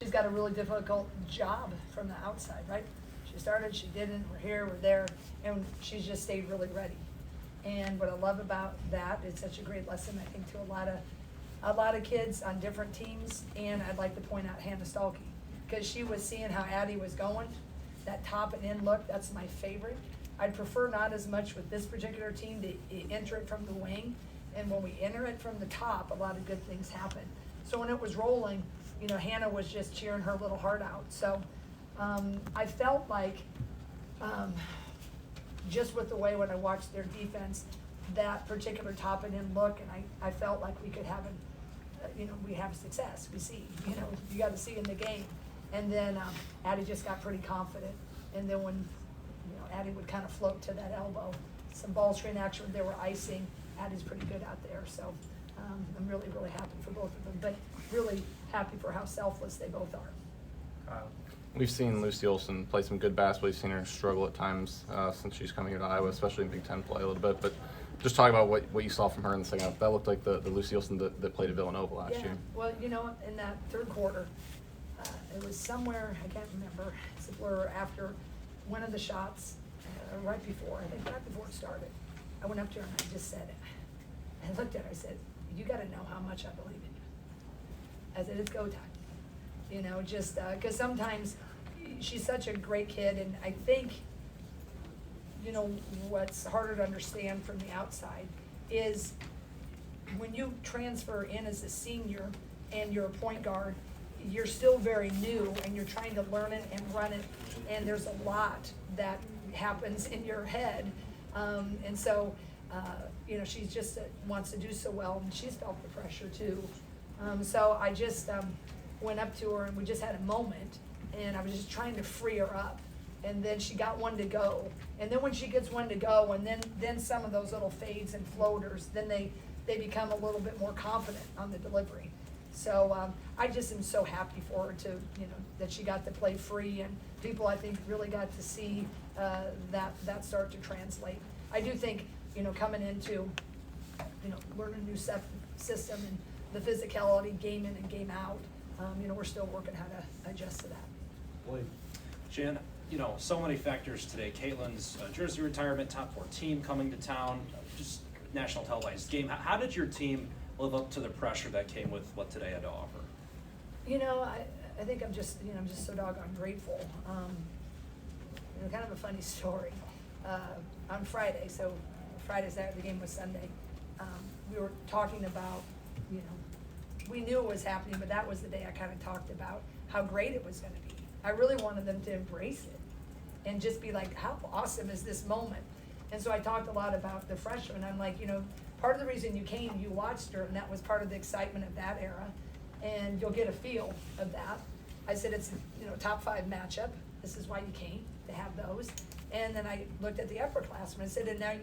she's got a really difficult job from the outside, right? She started, she didn't, we're here, we're there, and she's just stayed really ready. And what I love about that, it's such a great lesson, I think, to a lot of kids on different teams. And I'd like to point out Hannah Stalkey, because she was seeing how Addie was going. That top and in look, that's my favorite. I'd prefer not as much with this particular team to enter it from the wing. And when we enter it from the top, a lot of good things happen. So when it was rolling, you know, Hannah was just cheering her little heart out. So I felt like, just with the way when I watched their defense, that particular top and in look, and I felt like we could have we have success. We see, you got to see in the game. And then Addie just got pretty confident. And then when, Addie would kind of float to that elbow, some ball screen action, they were icing. Addie's pretty good out there. So I'm really, really happy for both of them, but really happy for how selfless they both are. Kyle. We've seen Lucy Olson play some good basketball. We've seen her struggle at times since she's coming here to Iowa, especially in Big Ten play a little bit. But just talk about what you saw from her in the second half. That looked like the Lucy Olson that played at Villanova last year. Well, in that third quarter, it was somewhere, I can't remember, it's a blur, after one of the shots, right before it started, I went up to her and I just said, I looked at her, I said, you got to know how much I believe in you. I said, it's go time. Just because sometimes she's such a great kid, and I think, what's harder to understand from the outside is when you transfer in as a senior and you're a point guard, you're still very new and you're trying to learn it and run it, and there's a lot that happens in your head, and so she just wants to do so well, and she's felt the pressure too. So I just went up to her and we just had a moment, and I was just trying to free her up, and then she got one to go, and then when she gets one to go, and then some of those little fades and floaters, then they become a little bit more confident on the delivery. So I just am so happy for her to, that she got to play free, and people, I think, really got to see that start to translate. I do think, coming into, learning a new system and the physicality, game in and game out, we're still working how to adjust to that. Blake. Jan, so many factors today. Caitlin's jersey retirement, top 14 coming to town, just national televised game. How did your team live up to the pressure that came with what today had to offer? I think I'm just so doggone grateful. Kind of a funny story. On Friday, so Friday's after the game was Sunday, we were talking about, we knew it was happening, but that was the day I kind of talked about how great it was going to be. I really wanted them to embrace it and just be like, how awesome is this moment? And so I talked a lot about the freshmen. I'm like, part of the reason you came, you watched her, and that was part of the excitement of that era, and you'll get a feel of that. I said, it's top 5 matchup. This is why you came, to have those. And then I looked at the upperclassmen and said, and now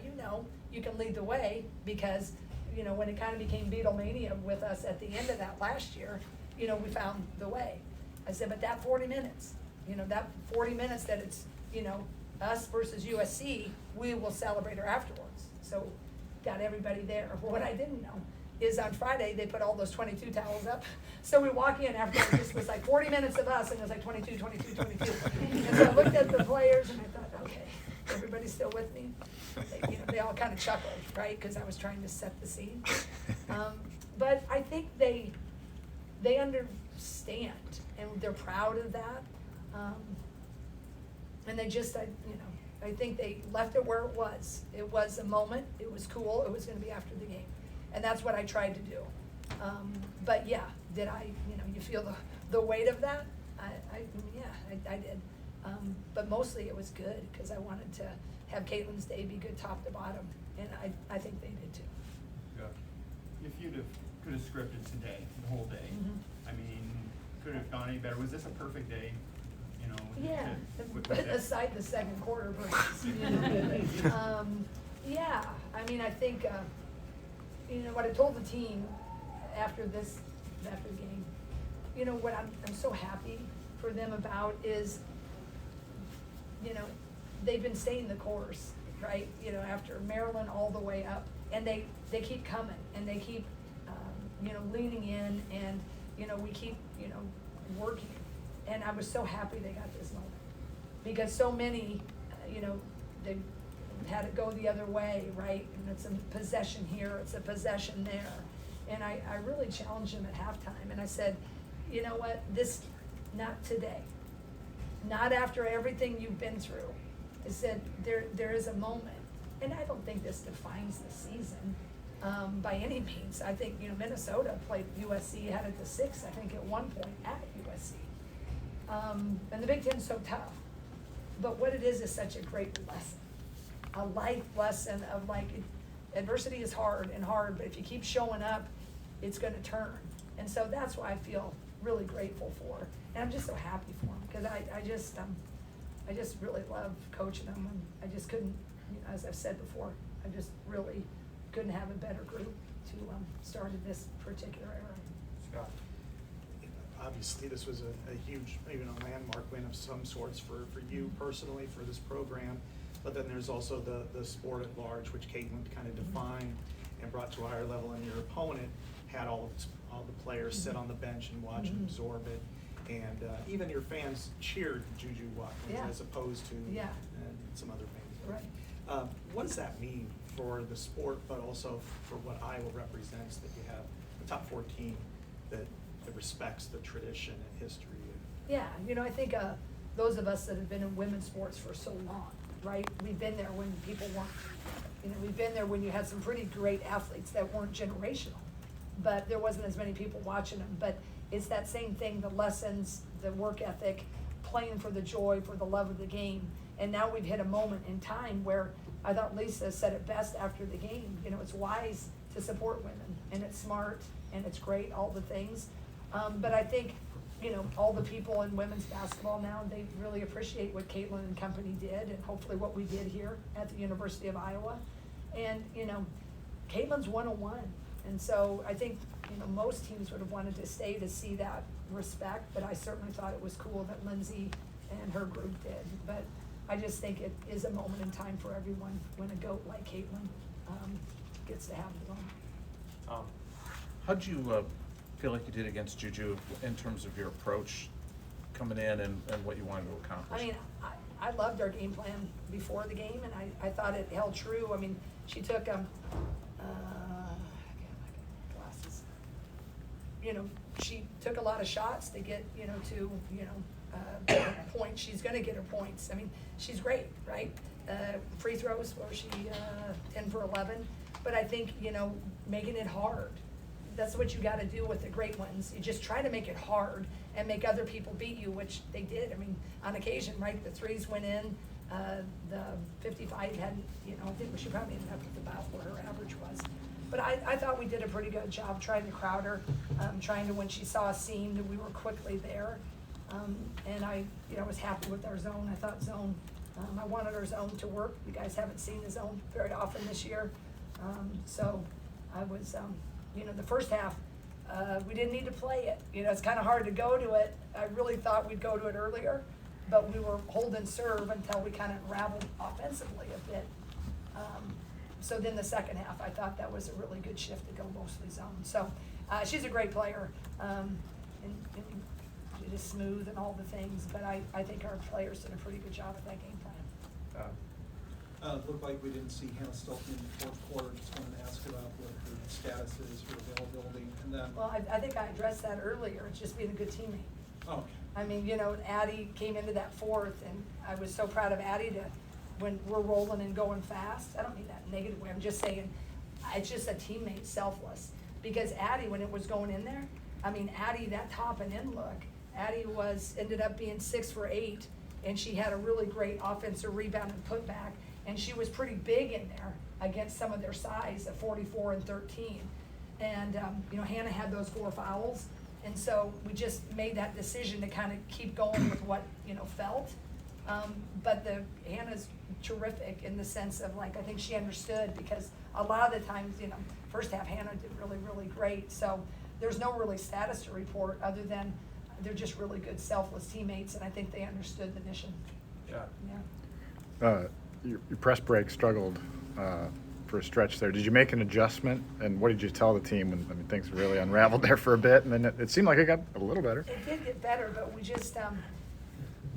you can lead the way, because when it kind of became Beatlemania with us at the end of that last year, we found the way. I said, but that 40 minutes, that it's, us versus USC, we will celebrate her afterwards. So got everybody there. But what I didn't know is on Friday, they put all those 22 towels up. So we walk in after it just was like 40 minutes of us, and it was like 22, 22, 22. And so I looked at the players and I thought, okay, everybody's still with me. They all kind of chuckled, right? Because I was trying to set the scene. But I think they understand, and they're proud of that. And they just, I think they left it where it was. It was a moment. It was cool. It was going to be after the game. And that's what I tried to do. But yeah, did I, you feel the weight of that? I did. But mostly it was good, because I wanted to have Caitlin's day be good top to bottom. And I think they did too. Yeah. If could have scripted today, the whole day, I mean, could have gone any better. Was this a perfect day? Yeah, aside the second quarter breaks. Yeah, I mean, I think, what I told the team after the game, what I'm so happy for them about is, they've been staying the course, right? After Maryland all the way up, and they keep coming, and they keep, leaning in, and, we keep, working. And I was so happy they got this moment, because so many, they had it go the other way, right? And it's a possession here, it's a possession there. And I really challenged them at halftime, and I said, you know what, not today. Not after everything you've been through. I said, there is a moment, and I don't think this defines the season by any means. I think, Minnesota played USC, had it to 6, I think, at one point at USC. And the Big Ten's so tough. But what it is such a great lesson. A life lesson of adversity is hard, but if you keep showing up, it's gonna turn. And so that's why I feel really grateful for. And I'm just so happy for them, because I just really love coaching them, and I just couldn't, as I've said before, I just really couldn't have a better group to start in this particular era. Scott? Obviously, this was a huge, even a landmark win of some sorts for you personally, for this program. But then there's also the sport at large, which Caitlin kind of defined and brought to a higher level. And your opponent had all the players sit on the bench and watch and absorb it. And even your fans cheered Juju Watkins as opposed to some other fans. Right. What does that mean for the sport, but also for what Iowa represents, that you have a top 4 team that respects the tradition and history? Yeah, I think those of us that have been in women's sports for so long, right? We've been there when people weren't. We've been there when you had some pretty great athletes that weren't generational, but there wasn't as many people watching them. But it's that same thing, the lessons, the work ethic, playing for the joy, for the love of the game. And now we've hit a moment in time where I thought Lisa said it best after the game. It's wise to support women, and it's smart, and it's great, all the things. But I think, all the people in women's basketball now, they really appreciate what Caitlin and company did, and hopefully what we did here at the University of Iowa. And, Caitlin's 101. And so I think, most teams would have wanted to stay to see that respect, but I certainly thought it was cool that Lindsay and her group did. But I just think it is a moment in time for everyone when a GOAT like Caitlin gets to have the moment. How'd you feel like you did against Juju in terms of your approach coming in and what you wanted to accomplish? I mean, I loved our game plan before the game, and I thought it held true. I mean, she took glasses. She took a lot of shots to get to points. She's going to get her points. I mean, she's great, right? Free throws, where she 10 for 11. But I think making it hard. That's what you got to do with the great ones. You just try to make it hard and make other people beat you, which they did. I mean, on occasion, right? The threes went in. The 55 hadn't, I think she probably ended up with about what her average was. But I thought we did a pretty good job trying to crowd her, trying to, when she saw a seam, that we were quickly there. And I was happy with our zone. I thought zone, I wanted our zone to work. You guys haven't seen the zone very often this year. So I was, the first half, we didn't need to play it. It's kind of hard to go to it. I really thought we'd go to it earlier, but we were holding serve until we kind of unraveled offensively a bit. So then the second half, I thought that was a really good shift to go mostly zone. So she's a great player, and she is smooth and all the things, but I think our players did a pretty good job at that game plan. It looked like we didn't see Hannah Stolten in the fourth quarter. Just wanted to ask about what her status is, her availability, and then. Well, I think I addressed that earlier. It's just being a good teammate. Oh, okay. I mean, Addie came into that fourth, and I was so proud of Addie when we're rolling and going fast. I don't mean that in a negative way. I'm just saying, it's just a teammate, selfless. Because Addie, when it was going in there, I mean, Addie, that top and in look, Addie ended up being 6 for 8, and she had a really great offensive rebound and putback, and she was pretty big in there against some of their size at 44 and 13. And, Hannah had those 4 fouls. And so we just made that decision to kind of keep going with what, felt. But Hannah's terrific in the sense of, I think she understood, because a lot of the times, first half Hannah did really, really great. So there's no really status to report other than they're just really good, selfless teammates, and I think they understood the mission. Yeah. Yeah. Your press break struggled for a stretch there. Did you make an adjustment, and what did you tell the team when things really unraveled there for a bit, and then it seemed like it got a little better? It did get better, but we just,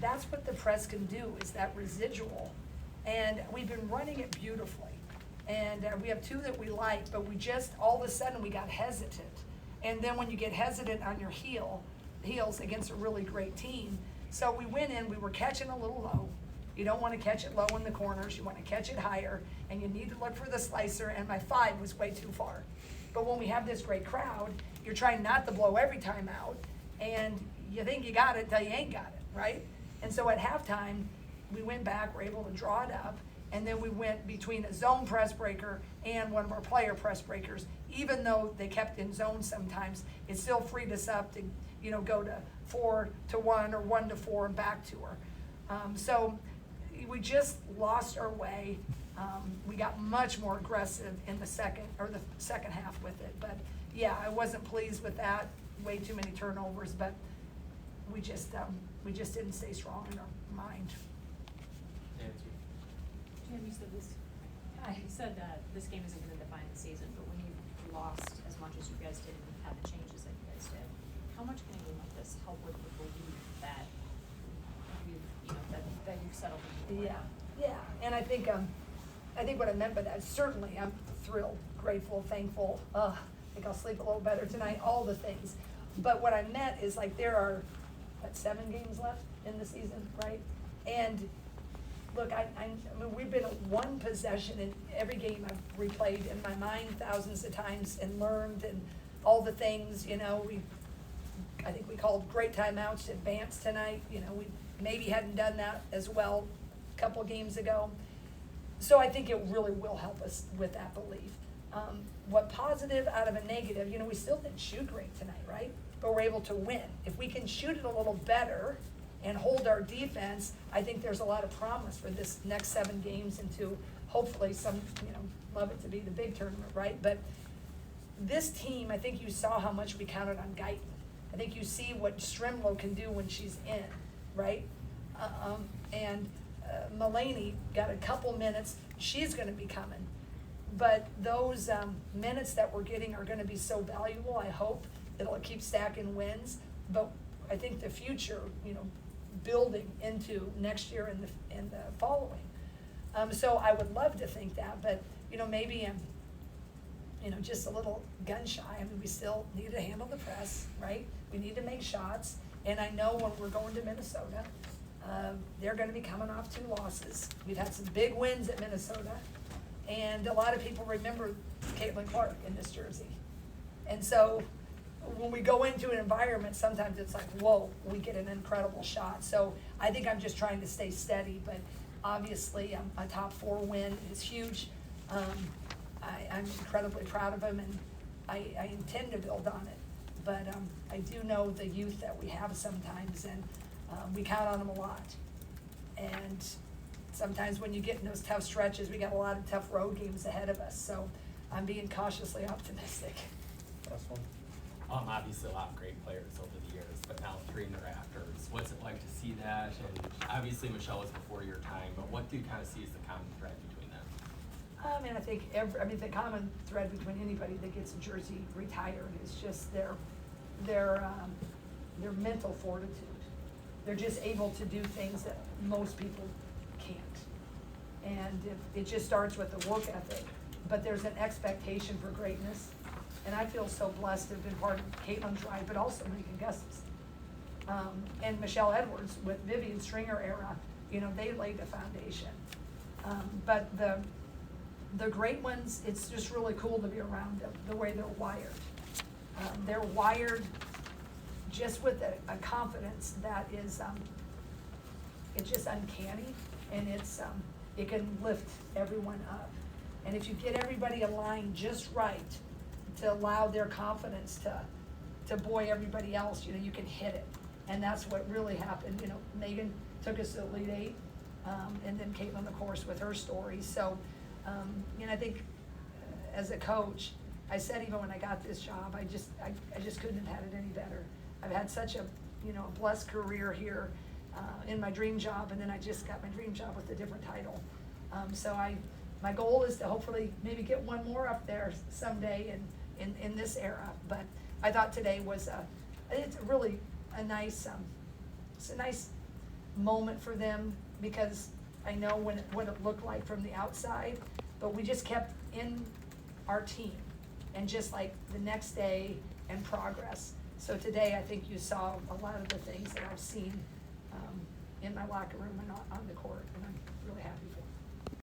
that's what the press can do, is that residual. And we've been running it beautifully. And we have two that we like, but we just, all of a sudden, we got hesitant. And then when you get hesitant on your heels against a really great team, so we went in, we were catching a little low. You don't want to catch it low in the corners, you want to catch it higher, and you need to look for the slicer, and my 5 was way too far. But when we have this great crowd, you're trying not to blow every time out, and you think you got it till you ain't got it, right? And so at halftime, we went back, were able to draw it up, and then we went between a zone press breaker and one of our player press breakers. Even though they kept in zone sometimes, it still freed us up to, go to 4-1 or 1-4 and back to her. So we just lost our way. We got much more aggressive in the second half with it. But yeah, I wasn't pleased with that. Way too many turnovers, but we just didn't stay strong in our mind. Jim, you said this. You said that this game isn't going to define the season, but when you lost as much as you guys did and had the changes that you guys did, how much can a game like this help with the belief that that you've settled into? Yeah, and I think what I meant by that, certainly I'm thrilled, grateful, thankful. I think I'll sleep a little better tonight. All the things, but what I meant is like there are 7 games left in the season, right? And look, I mean, we've been one possession in every game I've replayed in my mind thousands of times and learned and all the things, I think we called great timeouts to advance tonight. We maybe hadn't done that as well a couple games ago. So I think it really will help us with that belief. What positive out of a negative, we still didn't shoot great tonight, right? But we're able to win. If we can shoot it a little better and hold our defense, I think there's a lot of promise for this next 7 games and to hopefully love it to be the big tournament, right? But this team, I think you saw how much we counted on Guyton. I think you see what Strimlow can do when she's in, right? And Mulaney got a couple minutes. She's going to be coming. But those minutes that we're getting are going to be so valuable. I hope it'll keep stacking wins. But I think the future, building into next year and the following. So I would love to think that, but maybe I'm, just a little gun shy. I mean, we still need to handle the press, right? We need to make shots, and I know when we're going to Minnesota, they're going to be coming off 2 losses. We've had some big wins at Minnesota, and a lot of people remember Caitlin Clark in this jersey, and so when we go into an environment, sometimes it's like, whoa, we get an incredible shot. So I think I'm just trying to stay steady, but obviously a top 4 win is huge. I'm incredibly proud of them, and I intend to build on it. But I do know the youth that we have sometimes, and we count on them a lot. And sometimes when you get in those tough stretches, we got a lot of tough road games ahead of us. So I'm being cautiously optimistic. Last one. Obviously a lot of great players over the years, but now 3 in the rafters. What's it like to see that? And obviously Michelle was before your time, but what do you kind of see as the common thread between them? I mean, I think the common thread between anybody that gets a jersey retired is just their mental fortitude. They're just able to do things that most people can't. And it just starts with the work ethic, but there's an expectation for greatness. And I feel so blessed to have been part of Caitlin's ride, but also Megan Gus's. And Michelle Edwards with Vivian Stringer era, they laid the foundation. But the great ones, it's just really cool to be around them, the way they're wired. They're wired just with a confidence that is, it's just uncanny, and it can lift everyone up. And if you get everybody aligned just right, to allow their confidence to buoy everybody else, you can hit it. And that's what really happened. Megan took us to Elite 8, and then Caitlin, of course, with her story. So, I think as a coach, I said even when I got this job, I just couldn't have had it any better. I've had such a blessed career here in my dream job, and then I just got my dream job with a different title. So I my goal is to hopefully maybe get one more up there someday in this era. But I thought today was it's really a nice, it's a nice moment for them, because I know what it looked like from the outside, but we just kept in our team and just like the next day and progress. So today, I think you saw a lot of the things that I've seen in my locker room and on the court, and I'm really happy for them.